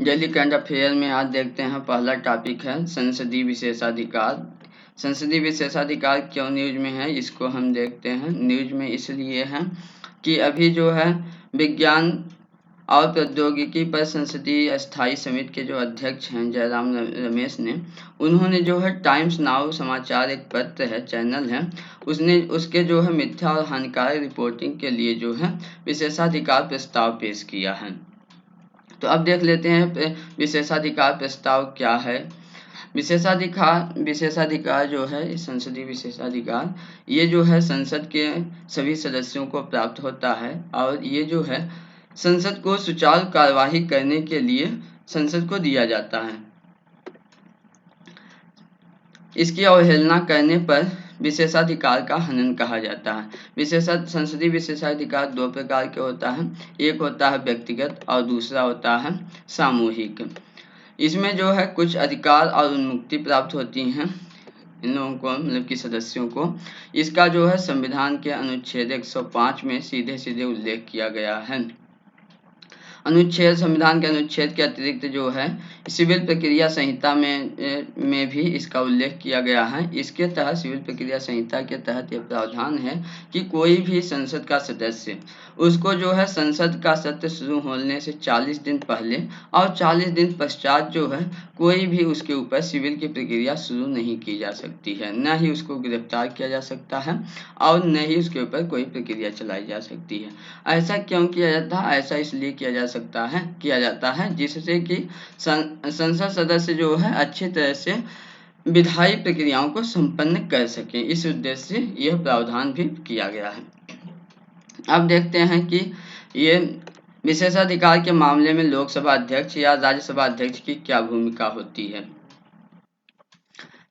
Daily current affair में आज देखते हैं पहला टॉपिक है संसदीय विशेषाधिकार। संसदीय विशेषाधिकार क्यों न्यूज में है इसको हम देखते हैं। न्यूज में इसलिए है कि अभी जो है विज्ञान और प्रौद्योगिकी पर संसदीय स्थायी समिति के जो अध्यक्ष हैं जयराम रमेश ने, उन्होंने जो है टाइम्स नाउ समाचार एक पत्र है, चैनल है, उसके जो है मिथ्या और हानिकारक रिपोर्टिंग के लिए जो है विशेषाधिकार प्रस्ताव पेश किया है। तो अब देख लेते हैं विशेषाधिकार प्रस्ताव क्या है। विशेषाधिकार जो है संसदीय विशेषाधिकार, ये जो है संसद के सभी सदस्यों को प्राप्त होता है और ये जो है संसद को सुचारू कार्यवाही करने के लिए संसद को दिया जाता है। इसकी अवहेलना करने पर विशेषाधिकार का हनन कहा जाता है। संसदीय विशेषाधिकार दो प्रकार के होता है, एक होता है व्यक्तिगत और दूसरा होता है सामूहिक। इसमें जो है कुछ अधिकार और उन्मुक्ति प्राप्त होती हैं इन लोगों को, मतलब कि सदस्यों को। इसका जो है संविधान के अनुच्छेद 105 में सीधे सीधे उल्लेख किया गया है। संविधान के अनुच्छेद के अतिरिक्त जो है सिविल प्रक्रिया संहिता में भी इसका उल्लेख किया गया है। इसके तहत सिविल प्रक्रिया संहिता के तहत यह प्रावधान है कि कोई भी संसद का सदस्य, उसको जो है संसद का सत्र शुरू होने से 40 दिन पहले और 40 दिन पश्चात जो है कोई भी उसके ऊपर सिविल की प्रक्रिया शुरू नहीं की जा सकती है, न ही उसको गिरफ्तार किया जा सकता है और न ही उसके ऊपर कोई प्रक्रिया चलाई जा सकती है। ऐसा क्यों किया जाता है? ऐसा इसलिए किया जाता है जिससे कि संसद सदस्य जो है अच्छी तरह से विधायी प्रक्रियाओं को संपन्न कर सके। इस उद्देश्य से यह प्रावधान भी किया गया है। अब देखते हैं कि ये विशेषाधिकार के मामले में लोकसभा अध्यक्ष या राज्यसभा अध्यक्ष की क्या भूमिका होती है।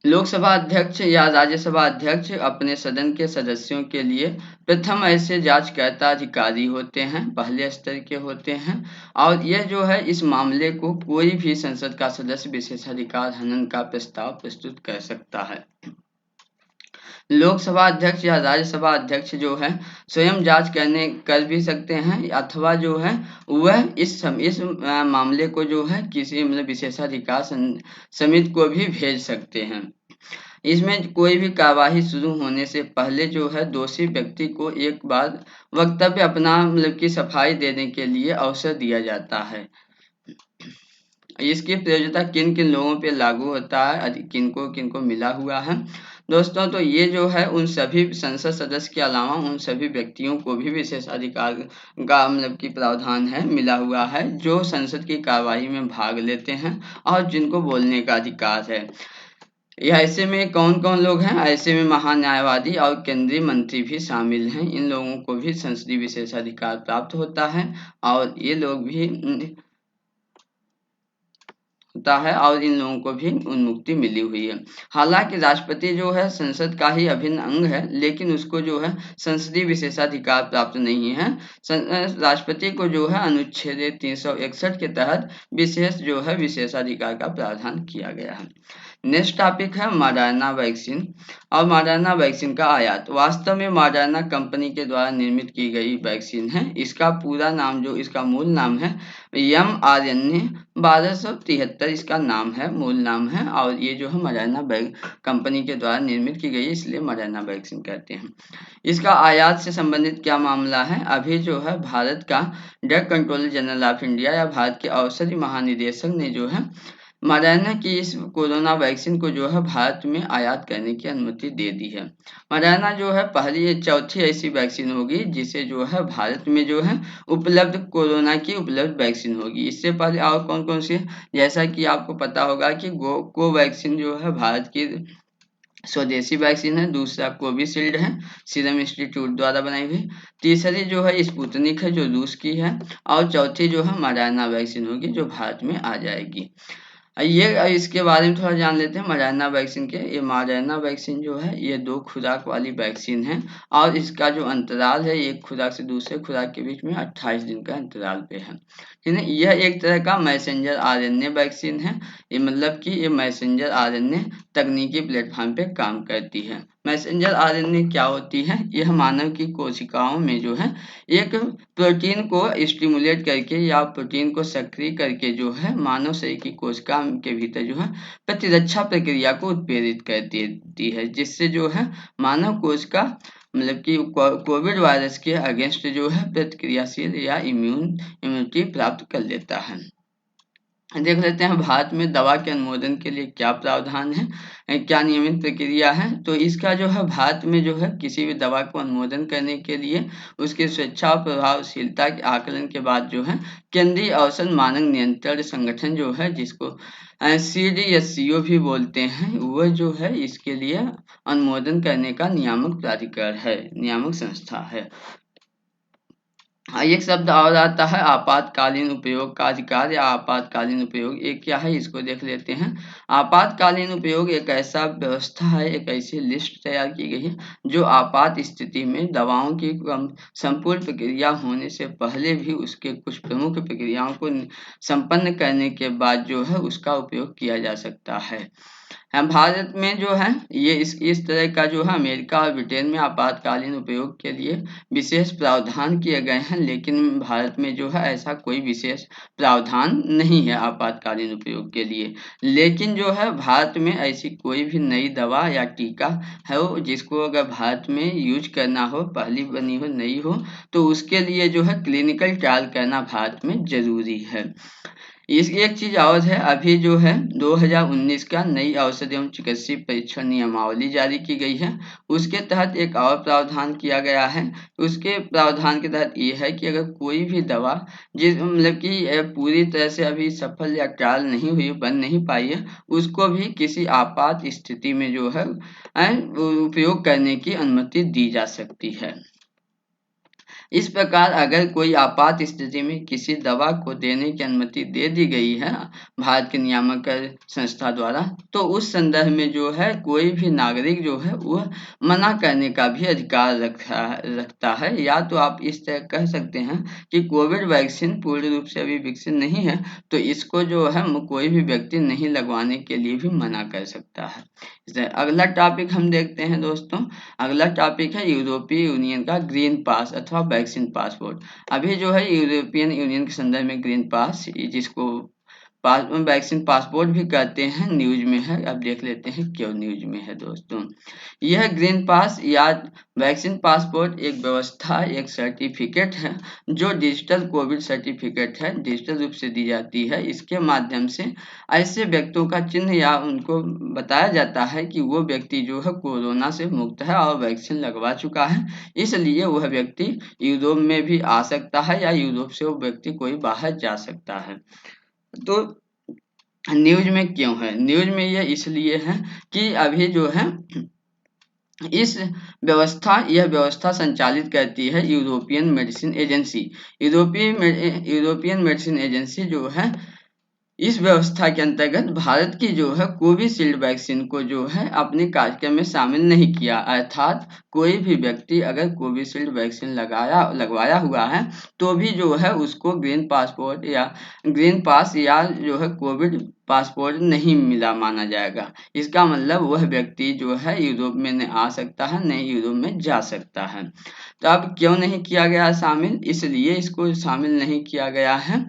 लोकसभा अध्यक्ष या राज्यसभा अध्यक्ष अपने सदन के सदस्यों के लिए प्रथम ऐसे जांचकर्ता अधिकारी होते हैं, पहले स्तर के होते हैं, और यह जो है इस मामले को कोई भी संसद का सदस्य विशेषाधिकार हनन का प्रस्ताव प्रस्तुत कर सकता है। लोकसभा अध्यक्ष या राज्यसभा अध्यक्ष जो है स्वयं जांच कर भी सकते हैं, अथवा जो है वह इस मामले को जो है किसी मतलब विशेषाधिकार समिति को भी भेज सकते हैं। इसमें कोई भी कार्यवाही शुरू होने से पहले जो है दोषी व्यक्ति को एक बार वक्तव्य अपना मतलब की सफाई देने के लिए अवसर दिया जाता है। इसकी प्रयोज्यता किन किन लोगों पे लागू होता है, किनको मिला हुआ है दोस्तों, तो ये जो है उन सभी संसद सदस्य के अलावा उन सभी व्यक्तियों को भी विशेषाधिकार का मतलब की प्रावधान है, मिला हुआ है, जो संसद की कार्यवाही में भाग लेते हैं और जिनको बोलने का अधिकार है। ऐसे में कौन कौन लोग हैं? ऐसे में महान्यायवादी और केंद्रीय मंत्री भी शामिल हैं। इन लोगों को भी संसदीय विशेषाधिकार प्राप्त होता है और ये लोग भी होता है और इन लोगों को भी उन्मुक्ति मिली हुई है। हालांकि राष्ट्रपति जो है संसद का ही अभिन्न अंग है, लेकिन उसको जो है संसदीय विशेषाधिकार प्राप्त नहीं है। राष्ट्रपति को जो है अनुच्छेद 361 के तहत विशेष जो है विशेषाधिकार का प्रावधान किया गया है। नेक्स्ट टॉपिक है मॉडर्ना वैक्सीन और मॉडर्ना वैक्सीन का आयात। वास्तव में मॉडर्ना कंपनी के द्वारा निर्मित की गई वैक्सीन है। इसका पूरा नाम जो इसका मूल नाम है mRNA 1273 इसका नाम है, मूल नाम है, और ये जो है मॉडर्ना कंपनी के द्वारा निर्मित की गई है, इसलिए मॉडर्ना वैक्सीन कहते हैं। इसका आयात से संबंधित क्या मामला है? अभी जो है भारत का drug controller general of India या भारत के औषधि महानिदेशक ने जो है मॉडर्ना की इस कोरोना वैक्सीन को जो है भारत में आयात करने की अनुमति दे दी है। मॉडर्ना जो है चौथी ऐसी वैक्सीन होगी जिसे जो है भारत में जो है उपलब्ध कोरोना की उपलब्ध वैक्सीन होगी। इससे पहले और कौन कौन सी, जैसा कि आपको पता होगा कि कोवैक्सीन जो है भारत की स्वदेशी वैक्सीन है, दूसरा कोविशील्ड है सीरम इंस्टीट्यूट द्वारा बनाई हुई, तीसरी जो है स्पुतनिक है जो रूस की है, और चौथी जो है मॉडर्ना वैक्सीन होगी जो भारत में आ जाएगी। ये इसके बारे में थोड़ा जान लेते हैं मॉडर्ना वैक्सीन के। ये मॉडर्ना वैक्सीन जो है ये 2 खुराक वाली वैक्सीन है और इसका जो अंतराल है एक खुराक से दूसरे खुराक के बीच में 28 दिन का अंतराल पे है, ठीक है। यह एक तरह का मैसेंजर आरएनए वैक्सीन है। ये मतलब कि ये मैसेंजर आरएनए तकनीकी प्लेटफॉर्म पे काम करती है। मैसेंजर आरएनए क्या होती है? यह मानव की कोशिकाओं में जो है एक प्रोटीन को स्टिमुलेट करके या प्रोटीन को सक्रिय करके जो है मानव शरीर की कोशिका के भीतर जो है प्रतिरक्षा प्रक्रिया को उत्प्रेरित कर देती है, जिससे जो है मानव कोशिका मतलब कि कोविड वायरस के अगेंस्ट जो है प्रतिक्रियाशील या इम्यूनिटी प्राप्त कर लेता है। देख लेते हैं भारत में दवा के अनुमोदन के लिए क्या प्रावधान है, क्या नियमित प्रक्रिया है। तो इसका जो है भारत में जो है किसी भी दवा को अनुमोदन करने के लिए उसकी स्वेच्छा और प्रभावशीलता के आकलन के बाद जो है केंद्रीय औषध मानक नियंत्रण संगठन जो है, जिसको CDSCO भी बोलते हैं, वह जो है इसके लिए अनुमोदन करने का नियामक प्राधिकरण है, नियामक संस्था है। एक शब्द और आता है आपातकालीन उपयोग का अधिकार या आपातकालीन उपयोग। ये क्या है, इसको देख लेते हैं। आपातकालीन उपयोग एक ऐसा व्यवस्था है, एक ऐसी लिस्ट तैयार की गई है जो आपात स्थिति में दवाओं की संपूर्ण प्रक्रिया होने से पहले भी उसके कुछ प्रमुख प्रक्रियाओं को संपन्न करने के बाद जो है उसका उपयोग किया जा सकता है। भारत में जो है ये इस तरह का जो है अमेरिका और ब्रिटेन में आपातकालीन उपयोग के लिए विशेष प्रावधान किए गए हैं, लेकिन भारत में जो है ऐसा कोई विशेष प्रावधान नहीं है आपातकालीन उपयोग के लिए। लेकिन जो है भारत में ऐसी कोई भी नई दवा या टीका है जिसको अगर भारत में यूज करना हो, पहली बनी हो, नई हो, तो उसके लिए जो है क्लिनिकल ट्रायल करना भारत में जरूरी है। इस एक चीज और है, अभी जो है 2019 का नई औषधि एवं चिकित्सीय परीक्षण नियमावली जारी की गई है। उसके तहत एक और प्रावधान किया गया है। उसके प्रावधान के तहत ये है कि अगर कोई भी दवा जिस मतलब कि पूरी तरह से अभी सफल या ट्रायल नहीं हुई, बन नहीं पाई है, उसको भी किसी आपात स्थिति में जो है उपयोग करने की अनुमति दी जा सकती है। इस प्रकार अगर कोई आपात स्थिति में किसी दवा को देने की अनुमति दे दी गई है भारत के नियामक संस्था द्वारा, तो उस संदर्भ में जो है कोई भी नागरिक जो है वह मना करने का भी अधिकार रखता है। या तो आप इस तरह कह सकते हैं कि कोविड वैक्सीन पूर्ण रूप से अभी विकसित नहीं है, तो इसको जो है कोई भी व्यक्ति नहीं लगवाने के लिए भी मना कर सकता है। अगला टॉपिक हम देखते हैं दोस्तों। अगला टॉपिक है यूरोपीय यूनियन का ग्रीन पास अथवा वैक्सीन पासपोर्ट। अभी जो है यूरोपियन यूनियन के संदर्भ में ग्रीन पास, जिसको वैक्सीन पासपोर्ट भी कहते हैं, न्यूज में है। अब देख लेते हैं क्यों न्यूज में है दोस्तों। यह ग्रीन पास या वैक्सीन पासपोर्ट एक व्यवस्था, एक सर्टिफिकेट है जो डिजिटल कोविड सर्टिफिकेट है, डिजिटल रूप से दी जाती है। इसके माध्यम से ऐसे व्यक्तियों का चिन्ह या उनको बताया जाता है कि वो व्यक्ति जो है कोरोना से मुक्त है और वैक्सीन लगवा चुका है, इसलिए वह व्यक्ति यूरोप में भी आ सकता है या यूरोप से वो व्यक्ति कोई बाहर जा सकता है। तो न्यूज में क्यों है, न्यूज में ये इसलिए है कि अभी जो है यह व्यवस्था संचालित करती है European medicine agency. European medicine agency जो है इस व्यवस्था के अंतर्गत भारत की जो है कोविशील्ड वैक्सीन को जो है अपने कार्यक्रम में शामिल नहीं किया। अर्थात कोई भी व्यक्ति अगर कोविशील्ड वैक्सीन लगवाया हुआ है तो भी जो है उसको ग्रीन पास या जो है कोविड पासपोर्ट नहीं मिला माना जाएगा। इसका मतलब वह व्यक्ति जो है यूरोप में न आ सकता है, न यूरोप में जा सकता है। तो अब क्यों नहीं किया गया शामिल, इसलिए इसको शामिल नहीं किया गया है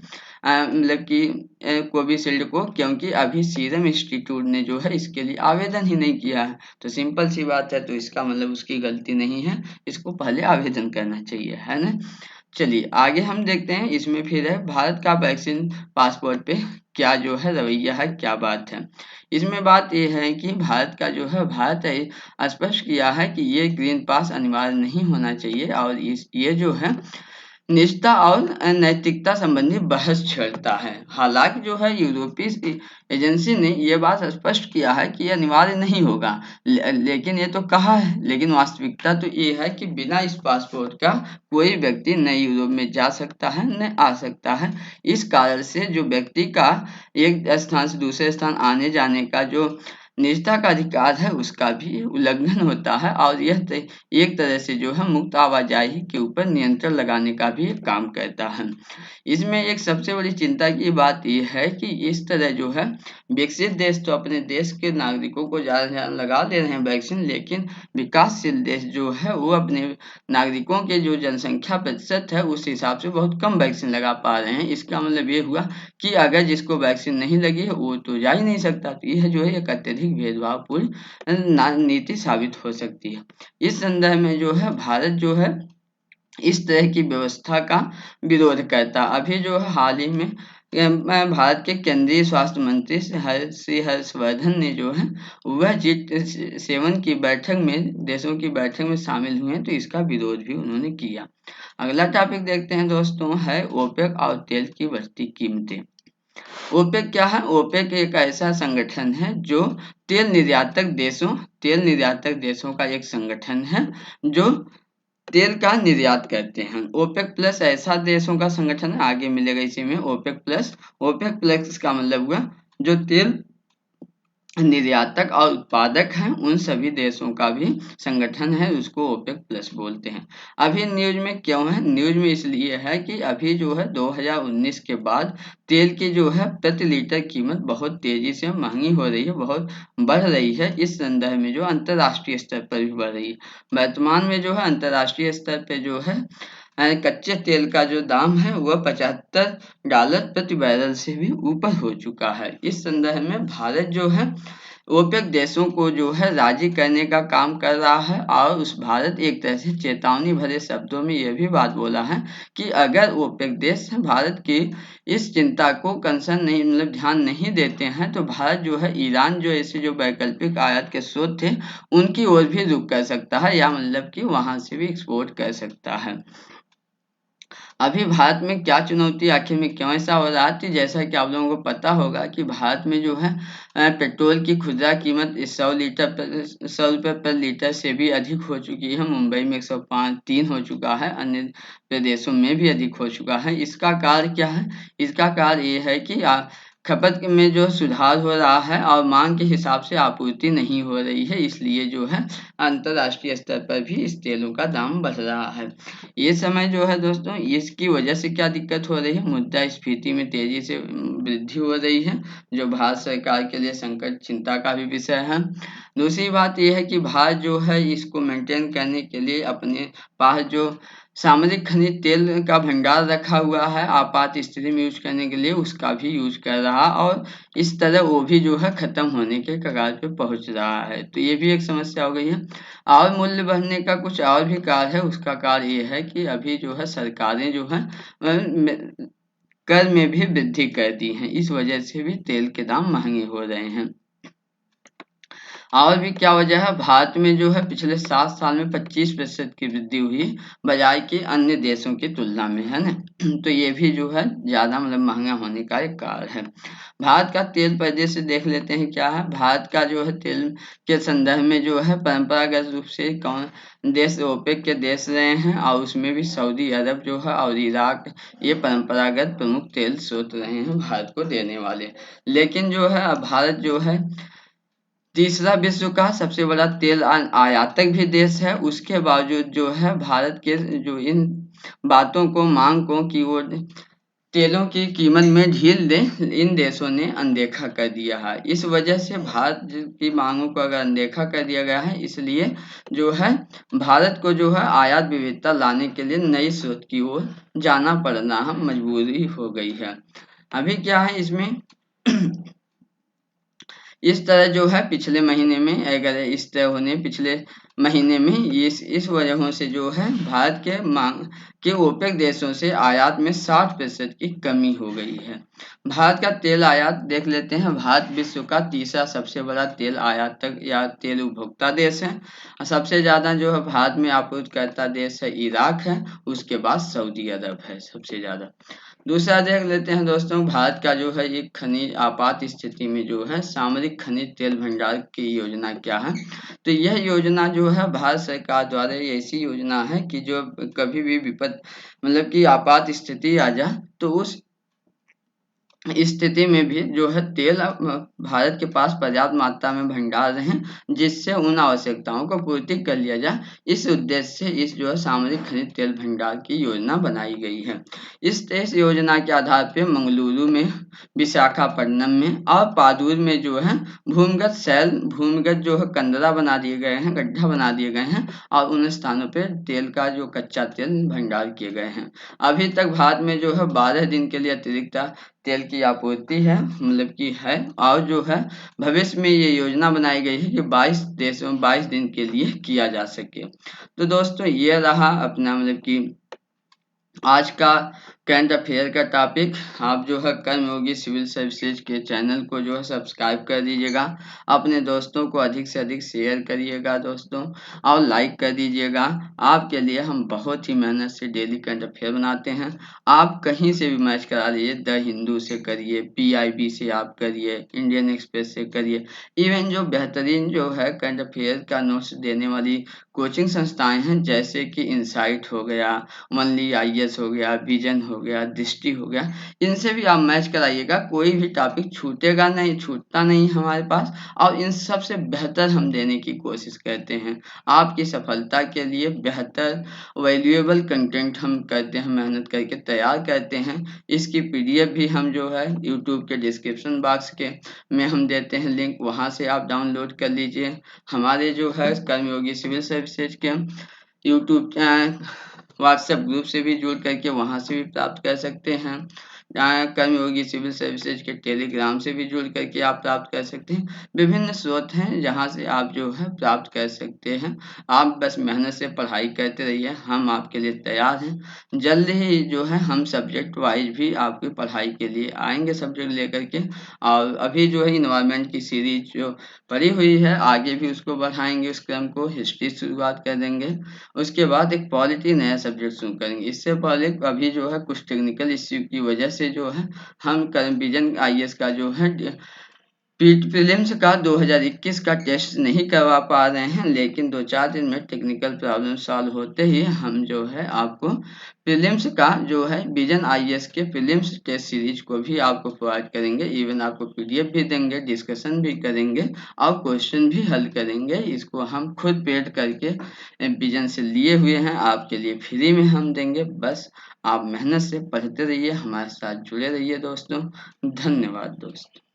मतलब कि कोविशील्ड को, क्योंकि अभी सीरम इंस्टीट्यूट ने जो है इसके लिए आवेदन ही नहीं किया है। तो सिंपल सी बात है, तो इसका मतलब उसकी गलती नहीं है, इसको पहले आवेदन करना चाहिए, है ना। चलिए आगे हम देखते हैं। इसमें फिर है भारत का वैक्सीन पासपोर्ट पे क्या जो है रवैया है, क्या बात है। इसमें बात ये है कि भारत का जो है भारत स्पष्ट किया है कि ये ग्रीन पास अनिवार्य नहीं होना चाहिए और ये जो है निजता और नैतिकता संबंधी बहस छेड़ता है। हालांकि जो है यूरोपीय एजेंसी ने ये बात स्पष्ट किया है कि ये अनिवार्य नहीं होगा, लेकिन ये तो कहा है, लेकिन वास्तविकता तो ये है कि बिना इस पासपोर्ट का कोई व्यक्ति न यूरोप में जा सकता है न आ सकता है। इस कारण से जो व्यक्ति का एक स्थान से दूसरे स्थान आने जाने का जो निजता का अधिकार है उसका भी उल्लंघन होता है और यह एक तरह से जो है मुक्त आवाजाही के ऊपर नियंत्रण लगाने का भी एक काम करता है। इसमें एक सबसे बड़ी चिंता की बात यह है कि इस तरह जो है विकसित देश तो अपने देश के नागरिकों को ज़्यादा से ज़्यादा लगा दे रहे हैं वैक्सीन, लेकिन विकासशील देश जो है वो अपने नागरिकों के जो जनसंख्या प्रतिशत है उस हिसाब से बहुत कम वैक्सीन लगा पा रहे हैं। इसका मतलब ये हुआ कि अगर जिसको वैक्सीन नहीं लगी है वो तो जा ही नहीं सकता। तो यह जो है एक अत्यधिक भेदभावपूर्ण नीति साबित हो सकती है। इस संदर्भ में जो है भारत जो है इस तरह की व्यवस्था का विरोध करता। अभी जो है हाल ही में भारत के केंद्रीय स्वास्थ्य मंत्री श्री हर्षवर्धन ने जो है वह G7 की बैठक में देशों की बैठक में शामिल हुए, तो इसका विरोध भी उन्होंने किया। अगला टॉपिक देखते हैं दोस्तों, है ओपेक और तेल की बढ़ती कीमतें। ओपेक क्या है? ओपेक एक ऐसा संगठन है जो तेल निर्यातक देशों का एक संगठन है जो तेल का निर्यात करते हैं। ओपेक प्लस ऐसा देशों का संगठन है, आगे मिलेगा इसी में ओपेक प्लस का मतलब हुआ जो तेल निर्यातक और उत्पादक हैं उन सभी देशों का भी संगठन है, उसको ओपेक प्लस बोलते हैं। अभी न्यूज में क्यों है? न्यूज में इसलिए है कि अभी जो है 2019 के बाद तेल की जो है प्रति लीटर कीमत बहुत तेजी से महंगी हो रही है, बहुत बढ़ रही है। इस संदर्भ में जो अंतर्राष्ट्रीय स्तर पर भी बढ़ रही है। वर्तमान में जो है अंतर्राष्ट्रीय स्तर पे जो है कच्चे तेल का जो दाम है वह $75 प्रति बैरल से भी ऊपर हो चुका है। इस संदर्भ में भारत जो है ओपेक देशों को जो है राजी करने का काम कर रहा है और उस भारत एक तरह से चेतावनी भरे शब्दों में यह भी बात बोला है कि अगर ओपेक देश भारत की इस चिंता को कंसर्न नहीं मतलब ध्यान नहीं देते हैं तो भारत जो है ईरान जो ऐसे जो वैकल्पिक आयात के स्रोत थे उनकी ओर भी रुख कर सकता है, या मतलब कि वहां से भी एक्सपोर्ट कर सकता है। अभी भारत में क्या चुनौती आखिर में क्यों ऐसा हो रहा है? जैसा कि आप लोगों को पता होगा कि भारत में जो है पेट्रोल की खुदरा कीमत 100 रुपये पर लीटर से भी अधिक हो चुकी है। मुंबई में 105-3 हो चुका है, अन्य प्रदेशों में भी अधिक हो चुका है। इसका कारण क्या है? इसका कारण ये है कि खपत में जो सुधार हो रहा है और मांग के हिसाब से आपूर्ति नहीं हो रही है, इसलिए जो है अंतर्राष्ट्रीय स्तर पर भी इस तेलों का दाम बढ़ रहा है। ये समय जो है दोस्तों इसकी वजह से क्या दिक्कत हो रही है? मुद्रास्फीति में तेजी से वृद्धि हो रही है, जो भारत सरकार के लिए संकट चिंता का भी विषय है। दूसरी बात यह है कि भारत जो है इसको मेंटेन करने के लिए अपने पास जो सामरिक खनिज तेल का भंडार रखा हुआ है आपात स्थिति में यूज करने के लिए, उसका भी यूज कर रहा और इस तरह वो भी जो है खत्म होने के कगार पे पहुंच रहा है। तो ये भी एक समस्या हो गई है। और मूल्य बढ़ने का कुछ और भी कारण है, उसका कारण ये है कि अभी जो है सरकारें जो है कर में भी वृद्धि कर दी है, इस वजह से भी तेल के दाम महंगे हो रहे हैं। और भी क्या वजह है? भारत में जो है पिछले 7 साल में 25% की वृद्धि हुई बजाय के अन्य देशों की तुलना में, है ना? तो ये भी जो है ज़्यादा मतलब महंगा होने का एक कारण है। भारत का तेल परिदृश्य देख लेते हैं क्या है? भारत का जो है तेल के संदर्भ में जो है परंपरागत रूप से कौन देश ओपेक के देश रहे हैं और उसमें भी सऊदी अरब जो है और इराक, ये परंपरागत प्रमुख तेल स्रोत रहे हैं भारत को देने वाले। लेकिन जो है अब भारत जो है तीसरा विश्व का सबसे बड़ा तेल आयातक भी देश है, उसके बावजूद जो है भारत के जो इन बातों को मांग को कि वो तेलों की कीमत में ढील दे, इन देशों ने अनदेखा कर दिया है। इस वजह से भारत की मांगों को अगर अनदेखा कर दिया गया है, इसलिए जो है भारत को जो है आयात विविधता लाने के लिए नई स्रोत की ओर जाना पड़ना मजबूरी हो गई है। अभी क्या है इसमें इस तरह जो है पिछले महीने में अगर इस तरह होने पिछले महीने में इस वजहों से जो है भारत के मांग के ओपेक देशों से आयात में 60% की कमी हो गई है। भारत का तेल आयात देख लेते हैं। भारत विश्व का तीसरा सबसे बड़ा तेल आयातक या तेल उपभोक्ता देश है। सबसे ज़्यादा जो है भारत में आपूर्तिकर्ता देश है इराक है, उसके बाद सऊदी अरब है सबसे ज़्यादा। दूसरा देख लेते हैं दोस्तों, भारत का जो है एक खनिज आपात स्थिति में जो है सामरिक खनिज तेल भंडार की योजना क्या है? तो यह योजना जो है भारत सरकार द्वारा ऐसी योजना है कि जो कभी भी विपद मतलब कि आपात स्थिति आ जाए तो उस स्थिति में भी जो है तेल भारत के पास पर्याप्त मात्रा में भंडार हैं, जिससे उन आवश्यकताओं को पूर्ति कर लिया जाए। इस उद्देश्य से इस जो है सामरिक खनिज तेल भंडार की योजना बनाई गई है। इस योजना के आधार पे मंगलुरु में, विशाखापट्टनम में और पादुर में जो है भूमिगत जो है कंदरा बना दिए गए हैं, गड्ढा बना दिए गए हैं और उन स्थानों पे तेल का जो कच्चा तेल भंडार किए गए हैं। अभी तक भारत में जो है 12 दिन के लिए अतिरिक्त तेल की आपूर्ति है, मतलब कि है। और जो है भविष्य में ये योजना बनाई गई है कि 22 देशों 22 दिन के लिए किया जा सके। तो दोस्तों ये रहा अपना मतलब कि आज का करंट अफेयर का टॉपिक। आप जो है कर्मयोगी सिविल सर्विसेज के चैनल को जो है सब्सक्राइब कर दीजिएगा, अपने दोस्तों को अधिक से अधिक शेयर करिएगा दोस्तों, और लाइक कर दीजिएगा। आपके लिए हम बहुत ही मेहनत से डेली करंट अफेयर बनाते हैं। आप कहीं से भी मैच करा लीजिए, द हिंदू से करिए, PIB से आप करिए, इंडियन एक्सप्रेस से करिए, इवन जो बेहतरीन जो है करंट अफेयर का नोट्स देने वाली कोचिंग संस्थाएं हैं, जैसे कि इनसाइट हो गया, मनली IAS हो गया, विजन हो गया, दृष्टि हो गया, इनसे भी आप मैच कराइएगा। कोई भी टॉपिक छूटेगा नहीं, छूटता नहीं हमारे पास, और इन सब से बेहतर हम देने की कोशिश करते हैं। आपकी सफलता के लिए बेहतर वैल्यूएबल कंटेंट हम करते हैं, मेहनत करके तैयार करते हैं। इसकी PDF भी हम जो है यूट्यूब के डिस्क्रिप्शन बॉक्स के में हम देते हैं लिंक, वहाँ से आप डाउनलोड कर लीजिए। हमारे जो है कर्मयोगी सिविल सर्विसेज के यूट्यूब व्हाट्सएप ग्रुप से भी जुड़ करके वहाँ से भी प्राप्त कर सकते हैं। कर्मयोगी सिविल सर्विसेज के टेलीग्राम से भी जुड़ करके आप प्राप्त कर सकते हैं। विभिन्न स्रोत हैं जहाँ से आप जो है प्राप्त कर सकते हैं। आप बस मेहनत से पढ़ाई करते रहिए, हम आपके लिए तैयार हैं। जल्द ही जो है हम सब्जेक्ट वाइज भी आपकी पढ़ाई के लिए आएंगे सब्जेक्ट लेकर के। और अभी जो है इन्वायरमेंट की सीरीज जो पड़ी हुई है, आगे भी उसको बढ़ाएंगे, उस क्रम को हिस्ट्री शुरुआत कर देंगे। उसके बाद एक पॉलिटी नया सब्जेक्ट शुरू करेंगे। इससे पहले अभी जो है कुछ टेक्निकल इश्यू की वजह से जो है हम विजन IAS का जो है प्रीलिम्स का 2021 का टेस्ट नहीं करवा पा रहे हैं, लेकिन 2-4 दिन में टेक्निकल प्रॉब्लम सॉल्व होते ही हम जो है आपको प्रीलिम्स का जो है विजन IAS के प्रीलिम्स टेस्ट सीरीज को भी आपको प्रोवाइड करेंगे। इवन आपको PDF भी देंगे, डिस्कशन भी करेंगे और क्वेश्चन भी हल करेंगे। इसको हम खुद पेड करके विजन से लिए हुए हैं, आपके लिए फ्री में हम देंगे। बस आप मेहनत से पढ़ते रहिए, हमारे साथ जुड़े रहिए दोस्तों। धन्यवाद दोस्तों।